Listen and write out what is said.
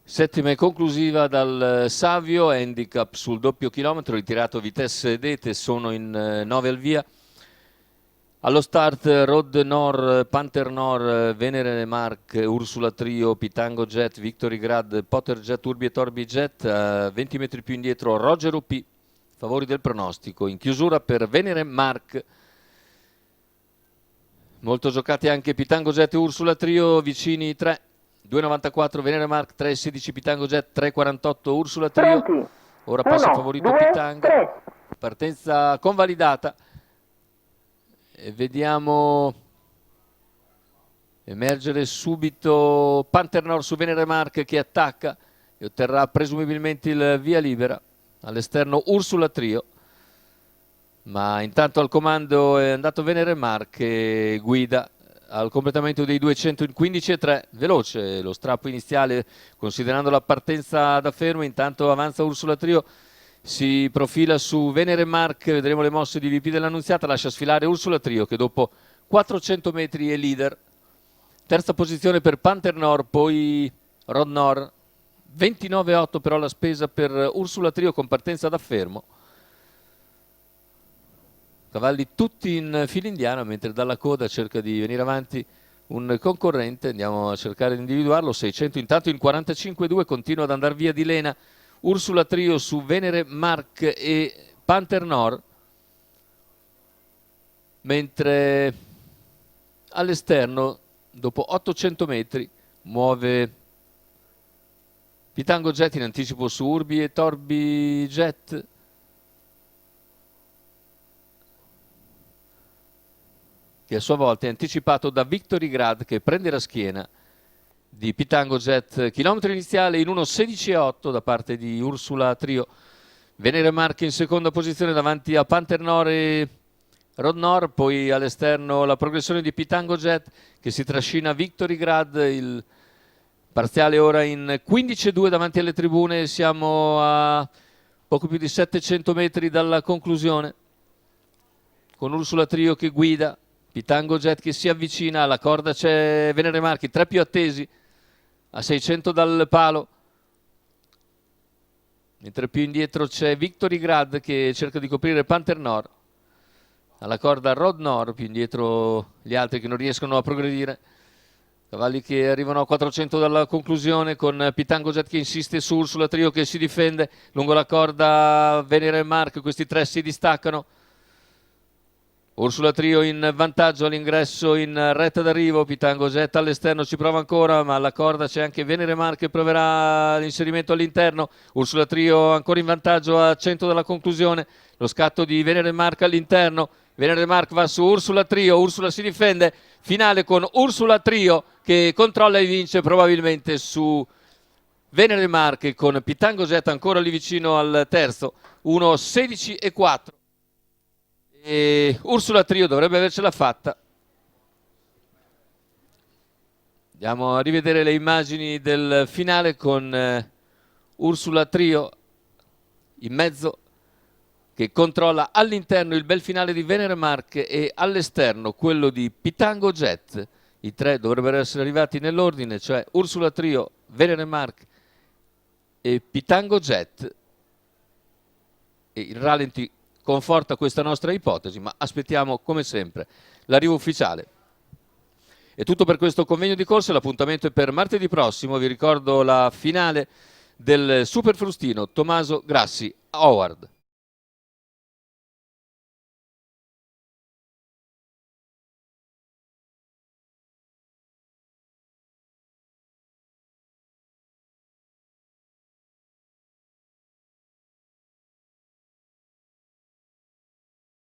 Settima e conclusiva dal Savio, handicap sul doppio chilometro, ritirato Vitesse ed Ete, sono in 9 al via. Allo start Rod Nor, Panther Nor, Venere Mark, Ursula Trio, Pitango Jet, Victory Grad, Potter Jet, Urbi e Torbi Jet, 20 metri più indietro Roger OP, favori del pronostico. In chiusura per Venere Mark. Molto giocati anche Pitango Jet e Ursula Trio, vicini 3. 2,94 Venere Mark, 3,16 Pitango Jet, 3,48 Ursula Trio. Pronti? Ora passa Uno, favorito due, Pitanga. tre. Partenza convalidata. E vediamo emergere subito Panther Nord su Venere Mark che attacca e otterrà presumibilmente il via libera. All'esterno Ursula Trio. Ma intanto al comando è andato Venere Mark che guida al completamento dei 200 in 15,3, veloce lo strappo iniziale considerando la partenza da fermo. Intanto avanza Ursula Trio, si profila su Venere Mark, vedremo le mosse di VP dell'Annunziata, lascia sfilare Ursula Trio che dopo 400 metri è leader. Terza posizione per Panther Nord, poi Rod Nor, 29,8 però la spesa per Ursula Trio con partenza da fermo. Cavalli tutti in fila indiana, mentre dalla coda cerca di venire avanti un concorrente. Andiamo a cercare di individuarlo. 600 intanto in 45,2 continua ad andare via di lena Ursula Trio su Venere Mark e Panther Nord, mentre all'esterno dopo 800 metri muove Pitango Jet in anticipo su Urbi e Torbi Jet. Che a sua volta è anticipato da Victory Grad che prende la schiena di Pitango Jet. Chilometro iniziale in 1,16,8 da parte di Ursula Trio. Venere Mark in seconda posizione davanti a Panther Nord e Rod Nor, poi all'esterno la progressione di Pitango Jet che si trascina Victory Grad, il parziale ora in 15,2 davanti alle tribune. Siamo a poco più di 700 metri dalla conclusione con Ursula Trio che guida, Pitango Jet che si avvicina, alla corda c'è Venere Marchi, 3 più attesi, a 600 dal palo, mentre più indietro c'è Victory Grad che cerca di coprire Panther Nord, alla corda Rod Nor, più indietro gli altri che non riescono a progredire. Cavalli che arrivano a 400 dalla conclusione con Pitango Jet che insiste su Ursula Trio che si difende, lungo la corda Venere Mark, questi tre si distaccano. Ursula Trio in vantaggio all'ingresso in retta d'arrivo, Pitango Jet all'esterno ci prova ancora, ma alla corda c'è anche Venere Mark che proverà l'inserimento all'interno. Ursula Trio ancora in vantaggio a 100 dalla conclusione, lo scatto di Venere Mark all'interno. Venere Mark va su Ursula Trio, Ursula si difende, finale con Ursula Trio che controlla e vince probabilmente su Venere Mark con Pitango Jet ancora lì vicino al terzo, 1,16,4. E Ursula Trio dovrebbe avercela fatta. Andiamo a rivedere le immagini del finale con Ursula Trio in mezzo che controlla all'interno il bel finale di Venere Mark e all'esterno quello di Pitango Jet. I tre dovrebbero essere arrivati nell'ordine, cioè Ursula Trio, Venere Mark e Pitango Jet. E il rallenti conforta questa nostra ipotesi, ma aspettiamo come sempre l'arrivo ufficiale. È tutto per questo convegno di corsa, l'appuntamento è per martedì prossimo. Vi ricordo la finale del Super Frustino Tommaso Grassi Howard.